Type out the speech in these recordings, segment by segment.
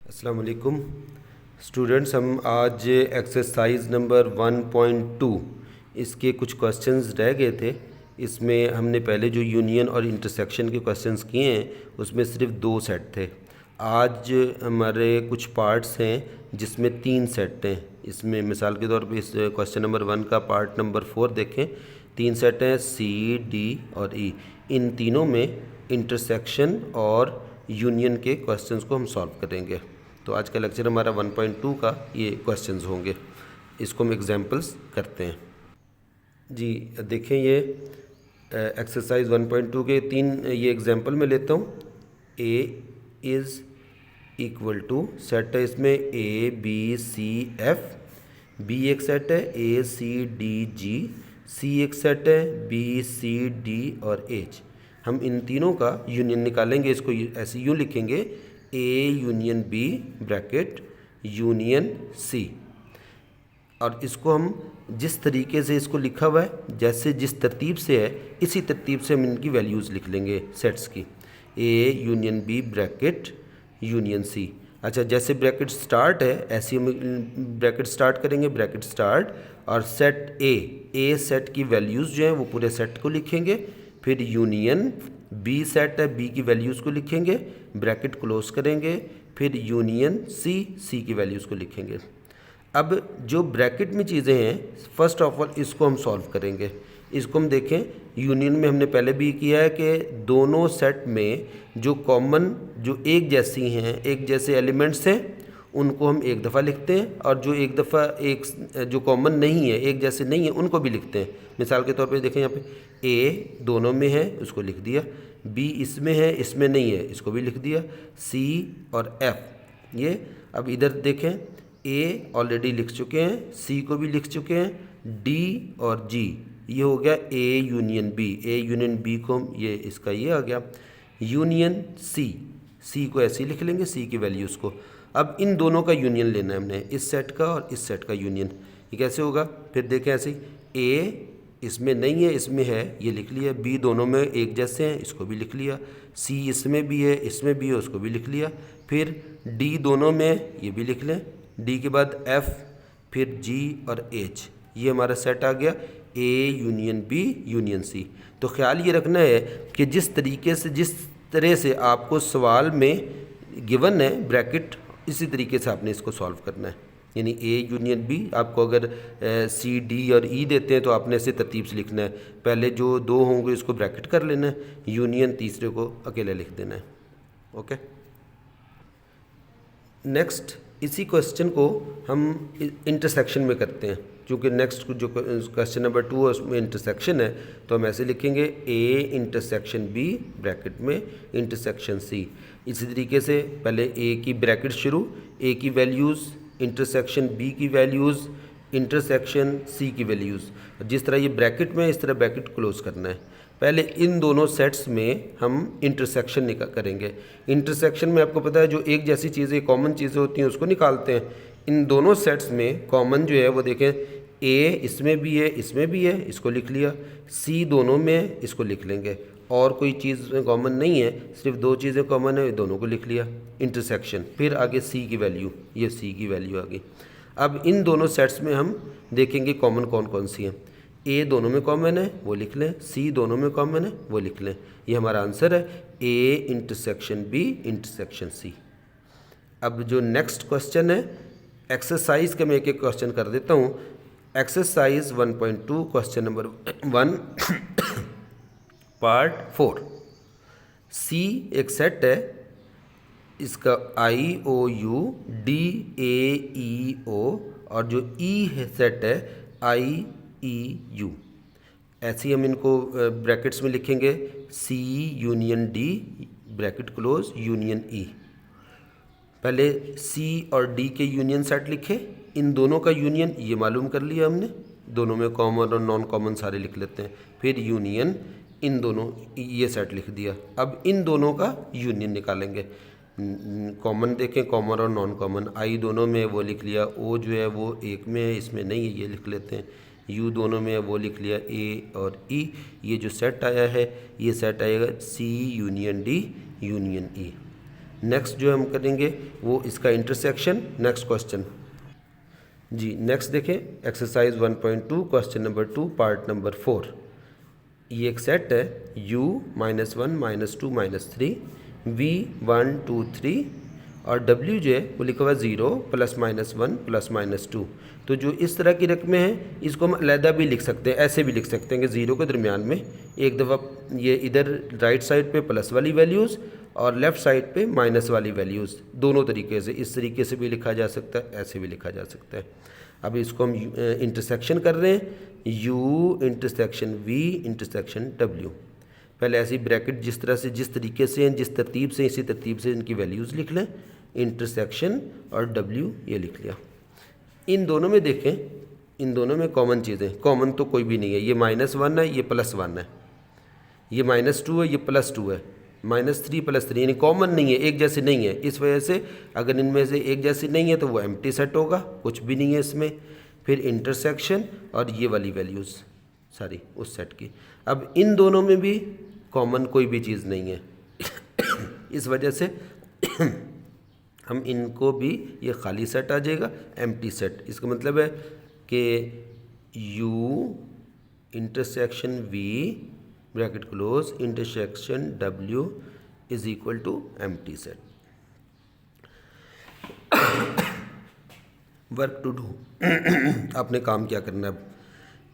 अस्सलाम वालेकुम स्टूडेंट्स। हम आज एक्सरसाइज नंबर 1.2 इसके कुछ क्वेश्चंस रह गए थे। इसमें हमने पहले जो यूनियन और इंटरसेक्शन के क्वेश्चंस किए हैं उसमें सिर्फ 2 सेट थे। आज हमारे कुछ पार्ट्स हैं जिसमें 3 सेट हैं। इसमें मिसाल के तौर पे इस क्वेश्चन नंबर 1 का पार्ट नंबर 4 देखें। 3 सेट हैं सी, डी और ई। इन तीनों में इंटरसेक्शन और यूनियन के क्वेश्चंस को हम सॉल्व करेंगे। तो आज का लेक्चर हमारा 1.2 का ये क्वेश्चंस होंगे। इसको हम एग्जांपल्स करते हैं जी। देखें ये एक्सरसाइज 1.2 के 3 ये एग्जांपल में लेता हूँ। A is equal to set है इसमें A B C F, B एक सेट है A C D G, C एक सेट है बी सी डी और एच। हम इन तीनों का यूनियन निकालेंगे। इसको ऐसे यूँ लिखेंगे A union B bracket union C. और इसको हम जिस तरीके से इसको लिखा हुआ है, जैसे जिस तरतीब से है इसी तरतीब से हम इनकी वैल्यूज़ लिख लेंगे सेट्स की। A union B bracket union C. अच्छा, जैसे ब्रैकेट स्टार्ट है ऐसे हम ब्रैकेट स्टार्ट करेंगे, ब्रैकेट स्टार्ट और सेट ए सेट की वैल्यूज़ जो हैं वो पूरे सेट को लिखेंगे। फिर यूनियन बी सेट है, बी की वैल्यूज़ को लिखेंगे, ब्रैकेट क्लोज करेंगे। फिर यूनियन सी की वैल्यूज़ को लिखेंगे। अब जो ब्रैकेट में चीज़ें हैं फर्स्ट ऑफ ऑल इसको हम सॉल्व करेंगे। इसको हम देखें, यूनियन में हमने पहले भी किया है कि दोनों सेट में जो कॉमन जो एक जैसी हैं, एक जैसे एलिमेंट्स हैं उनको हम एक दफ़ा लिखते हैं, और जो एक दफ़ा एक जो कॉमन नहीं है, एक जैसे नहीं है, उनको भी लिखते हैं। मिसाल के तौर पे देखें यहाँ पे ए दोनों में है उसको लिख दिया, बी इसमें है इसमें नहीं है इसको भी लिख दिया, सी और एफ ये। अब इधर देखें ए ऑलरेडी लिख चुके हैं, सी को भी लिख चुके हैं, डी और जी ये हो गया A union B. A union B को हम ये इसका ये आ गया यूनियन सी को ऐसे ही लिख लेंगे, सी की वैल्यूज़ को। अब इन दोनों का यूनियन लेना है हमने, इस सेट का और इस सेट का यूनियन। ये कैसे होगा? फिर देखें ऐसे ही ए इसमें नहीं है इसमें है ये लिख लिया, बी दोनों में एक जैसे हैं इसको भी लिख लिया, सी इसमें भी है इसमें भी है उसको भी लिख लिया। फिर डी दोनों में ये भी लिख लें, डी के बाद एफ फिर जी और एच। ये हमारा सेट आ गया A union B union C. तो ख्याल ये रखना है कि जिस तरह से आपको सवाल में गिवन है ब्रैकेट, इसी तरीके से आपने इसको सॉल्व करना है। यानी ए यूनियन बी आपको अगर सी डी और ई देते हैं तो आपने ऐसे तरतीब से लिखना है। पहले जो दो होंगे इसको ब्रैकेट कर लेना है, यूनियन तीसरे को अकेले लिख देना है। ओके, नेक्स्ट इसी क्वेश्चन को हम इंटरसेक्शन में करते हैं। क्योंकि नेक्स्ट जो क्वेश्चन नंबर 2 है उसमें इंटरसेक्शन है, तो हम ऐसे लिखेंगे ए इंटरसेक्शन बी ब्रैकेट में इंटरसेक्शन सी। इसी तरीके से पहले ए की ब्रैकेट शुरू, ए की वैल्यूज़ इंटरसेक्शन बी की वैल्यूज़ इंटरसेक्शन सी की वैल्यूज़। जिस तरह ये ब्रैकेट में इस तरह ब्रैकेट क्लोज करना है। पहले इन दोनों सेट्स में हम इंटरसेक्शन करेंगे। इंटरसेक्शन में आपको पता है जो एक जैसी चीज़ें कॉमन चीज़ें होती हैं उसको निकालते हैं। इन दोनों सेट्स में कॉमन जो है वो देखें, ए इसमें भी है इसमें भी है इसको लिख लिया, सी दोनों में है इसको लिख लेंगे, और कोई चीज़ कॉमन नहीं है सिर्फ 2 चीज़ें कॉमन है दोनों को लिख लिया इंटरसेक्शन। फिर आगे सी की वैल्यू, ये सी की वैल्यू आ गई। अब इन दोनों सेट्स में हम देखेंगे कॉमन कौन कौन सी हैं। ए दोनों में कॉमन है वो लिख लें, सी दोनों में कॉमन है वो लिख लें। ये हमारा आंसर है A intersection B intersection C. अब जो नेक्स्ट क्वेश्चन है एक्सरसाइज का, मैं एक एक क्वेश्चन कर देता हूँ। Exercise 1.2 question number 1 part 4। सी एक सेट है, इसका आई ओ यू डी ए ई ओ, और जो ई है सेट है आई ई यू। ऐसे ही हम इनको ब्रैकेट्स में लिखेंगे, C union D bracket close union E. पहले सी और डी के यूनियन सेट लिखे, इन दोनों का यूनियन ये मालूम कर लिया हमने, दोनों में कॉमन और नॉन कॉमन सारे लिख लेते हैं। फिर यूनियन इन दोनों ये सेट लिख दिया। अब इन दोनों का यूनियन निकालेंगे। कॉमन देखें, कॉमन और नॉन कॉमन, आई दोनों में वो लिख लिया, ओ जो है वो एक में है इसमें नहीं है ये लिख लेते हैं, यू दोनों में है वो लिख लिया, ए और ई। ये जो सेट आया है ये सेट आएगा सी यूनियन डी यूनियन ई। नेक्स्ट जो हम करेंगे वो इसका इंटरसेक्शन। नेक्स्ट क्वेश्चन जी, नेक्स्ट देखें exercise 1.2 question number 2 part number 4। ये एक सेट है u -1 -2 -3 v 1 2 3 और w जो है वो लिखा हुआ 0 +-1 +-2। तो जो इस तरह की रकमें हैं इसको हम अलहदा भी लिख सकते हैं, ऐसे भी लिख सकते हैं कि ज़ीरो के दरमियान में एक दफ़ा ये इधर राइट साइड पे प्लस वाली वैल्यूज़ और लेफ़्ट साइड पे माइनस वाली वैल्यूज़, दोनों तरीके से, इस तरीके से भी लिखा जा सकता है, ऐसे भी लिखा जा सकता है। अब इसको हम इंटरसेक्शन कर रहे हैं, u intersection v intersection w। पहले ऐसी ब्रैकेट जिस तरह से, जिस तरीके से, जिस तरतीब से, इसी तरतीब से इनकी वैल्यूज़ लिख लें, इंटरसेक्शन और w ये लिख लिया। इन दोनों में देखें, इन दोनों में कॉमन चीज़ें, कॉमन तो कोई भी नहीं है। ये -1 है, ये +1 है, ये -2 है, ये +2 है, -3 +3, यानी कॉमन नहीं है, एक जैसे नहीं है। इस वजह से अगर इनमें से एक जैसी नहीं है तो वो एम्प्टी सेट होगा, कुछ भी नहीं है इसमें। फिर इंटरसेक्शन और ये वाली वैल्यूज़ सारी उस सेट की। अब इन दोनों में भी कॉमन कोई भी चीज़ नहीं है इस वजह से हम इनको भी, ये खाली सेट आ जाएगा, एम्प्टी सेट। इसका मतलब है कि u intersection v bracket close intersection w is equal to empty set. Work to do आपने काम क्या करना है।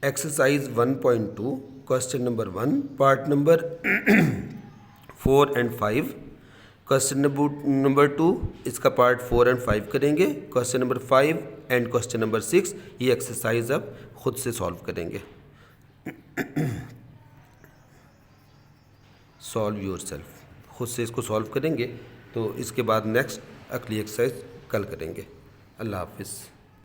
Exercise 1.2 question number 1 part number 4 and 5। Question number 2 इसका पार्ट 4 एंड 5 करेंगे। Question number 5 and question number 6 ये एक्सरसाइज अब खुद से सॉल्व करेंगे। सॉल्व योरसेल्फ, खुद से इसको सॉल्व करेंगे। तो इसके बाद नेक्स्ट अगली एक्सरसाइज कल करेंगे। अल्लाह हाफिज़।